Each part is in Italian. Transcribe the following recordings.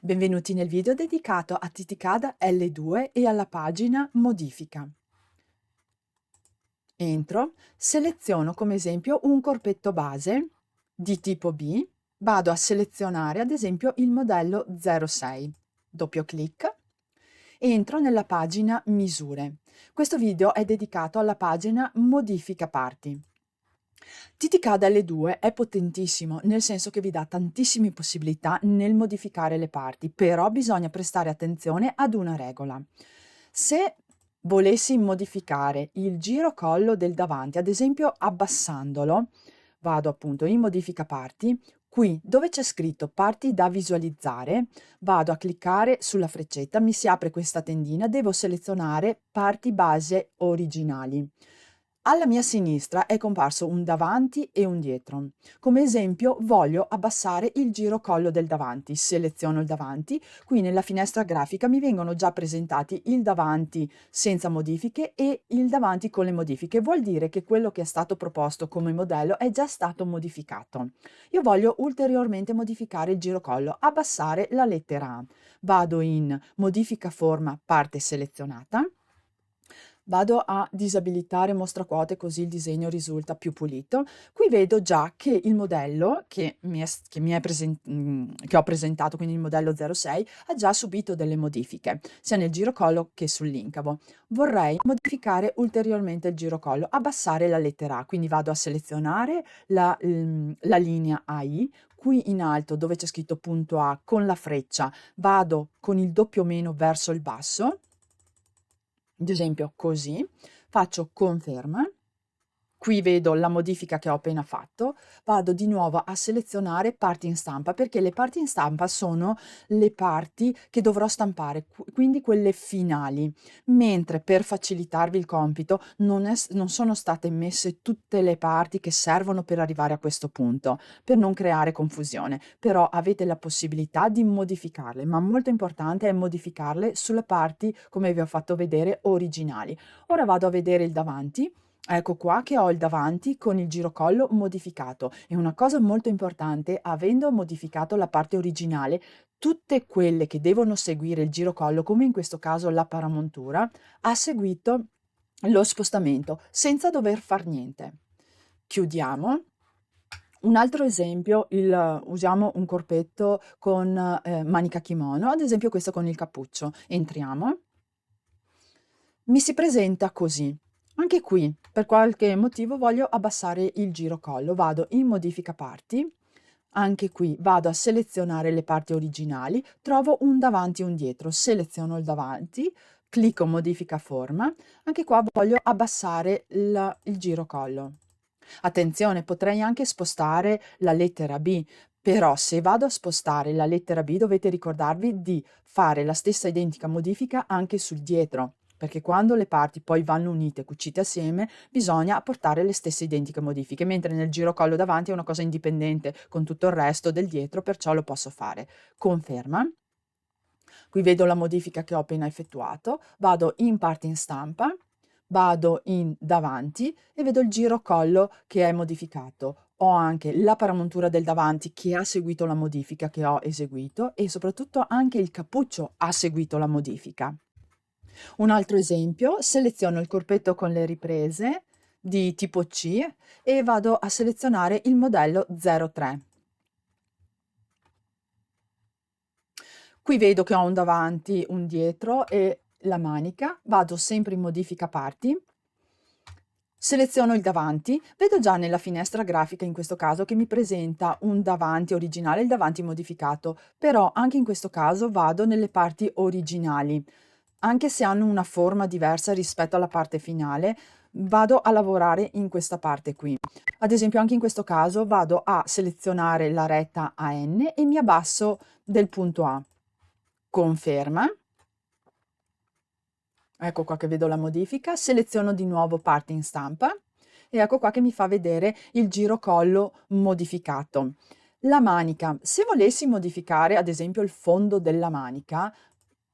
Benvenuti nel video dedicato a Titicada L2 e alla pagina Modifica. Entro, seleziono come esempio un corpetto base di tipo B, vado a selezionare ad esempio il modello 06, doppio clic, entro nella pagina Misure. Questo video è dedicato alla pagina Modifica parti. TTCAD L2 è potentissimo, nel senso che vi dà tantissime possibilità nel modificare le parti, però bisogna prestare attenzione ad una regola. Se volessi modificare il giro-collo del davanti, ad esempio abbassandolo, vado appunto in modifica parti, qui dove c'è scritto parti da visualizzare, vado a cliccare sulla freccetta, mi si apre questa tendina, devo selezionare parti base originali. Alla mia sinistra è comparso un davanti e un dietro. Come esempio voglio abbassare il giro-collo del davanti. Seleziono il davanti, qui nella finestra grafica mi vengono già presentati il davanti senza modifiche e il davanti con le modifiche. Vuol dire che quello che è stato proposto come modello è già stato modificato. Io voglio ulteriormente modificare il giro-collo, abbassare la lettera A. Vado in modifica forma parte selezionata. Vado a disabilitare mostra quote così il disegno risulta più pulito. Qui vedo già che il modello che ho presentato, quindi il modello 06, ha già subito delle modifiche, sia nel girocollo che sull'incavo. Vorrei modificare ulteriormente il girocollo, abbassare la lettera A, quindi vado a selezionare la linea AI, qui in alto dove c'è scritto punto A con la freccia, vado con il doppio meno verso il basso, ad esempio così, faccio conferma, qui vedo la modifica che ho appena fatto, vado di nuovo a selezionare parti in stampa perché le parti in stampa sono le parti che dovrò stampare, quindi quelle finali, mentre per facilitarvi il compito non sono state messe tutte le parti che servono per arrivare a questo punto, per non creare confusione, però avete la possibilità di modificarle, ma molto importante è modificarle sulle parti, come vi ho fatto vedere, originali. Ora vado a vedere il davanti. Ecco qua che ho il davanti con il girocollo modificato e una cosa molto importante, avendo modificato la parte originale, tutte quelle che devono seguire il girocollo, come in questo caso la paramontura, ha seguito lo spostamento senza dover far niente. Chiudiamo. Un altro esempio, usiamo un corpetto con manica kimono, ad esempio questo con il cappuccio. Entriamo. Mi si presenta così. Anche qui, per qualche motivo, voglio abbassare il girocollo. Vado in modifica parti, anche qui vado a selezionare le parti originali, trovo un davanti e un dietro, seleziono il davanti, clicco modifica forma, anche qua voglio abbassare il girocollo. Attenzione, potrei anche spostare la lettera B, però se vado a spostare la lettera B dovete ricordarvi di fare la stessa identica modifica anche sul dietro, perché quando le parti poi vanno unite, cucite assieme, bisogna apportare le stesse identiche modifiche, mentre nel girocollo davanti è una cosa indipendente con tutto il resto del dietro, perciò lo posso fare. Conferma. Qui vedo la modifica che ho appena effettuato, vado in parte in stampa, vado in davanti e vedo il girocollo che è modificato. Ho anche la paramontura del davanti che ha seguito la modifica che ho eseguito e soprattutto anche il cappuccio ha seguito la modifica. Un altro esempio, seleziono il corpetto con le riprese di tipo C e vado a selezionare il modello 03. Qui vedo che ho un davanti, un dietro e la manica, vado sempre in modifica parti, seleziono il davanti, vedo già nella finestra grafica in questo caso che mi presenta un davanti originale e il davanti modificato, però anche in questo caso vado nelle parti originali. Anche se hanno una forma diversa rispetto alla parte finale, vado a lavorare in questa parte qui. Ad esempio anche in questo caso vado a selezionare la retta AN e mi abbasso del punto A. Conferma. Ecco qua che vedo la modifica, seleziono di nuovo parti in stampa e ecco qua che mi fa vedere il girocollo modificato. La manica, se volessi modificare ad esempio il fondo della manica,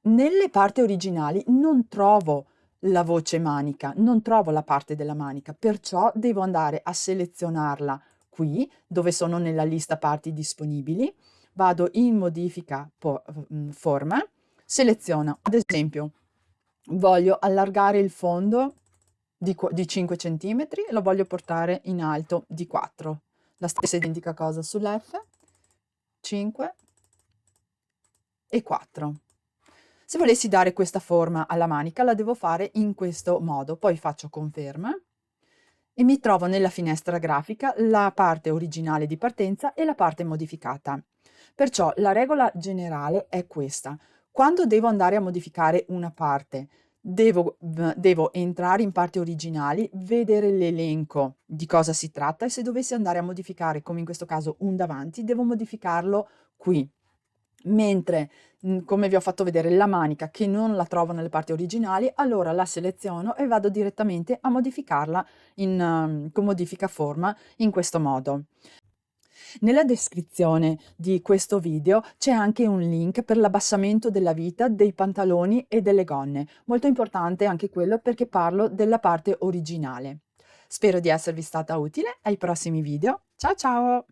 nelle parti originali non trovo la voce manica, non trovo la parte della manica, perciò devo andare a selezionarla qui, dove sono nella lista parti disponibili, vado in modifica forma, seleziono, ad esempio, voglio allargare il fondo di 5 centimetri e lo voglio portare in alto di 4. La stessa identica cosa sull'F, 5 e 4. Se volessi dare questa forma alla manica la devo fare in questo modo, poi faccio conferma e mi trovo nella finestra grafica la parte originale di partenza e la parte modificata. Perciò la regola generale è questa: quando devo andare a modificare una parte, devo entrare in parti originali, vedere l'elenco di cosa si tratta e se dovessi andare a modificare, come in questo caso, un davanti, devo modificarlo qui. Mentre, come vi ho fatto vedere la manica che non la trovo nelle parti originali, allora la seleziono e vado direttamente a modificarla con modifica forma in questo modo. Nella descrizione di questo video c'è anche un link per l'abbassamento della vita dei pantaloni e delle gonne, molto importante anche quello perché parlo della parte originale. Spero di esservi stata utile, ai prossimi video. Ciao ciao!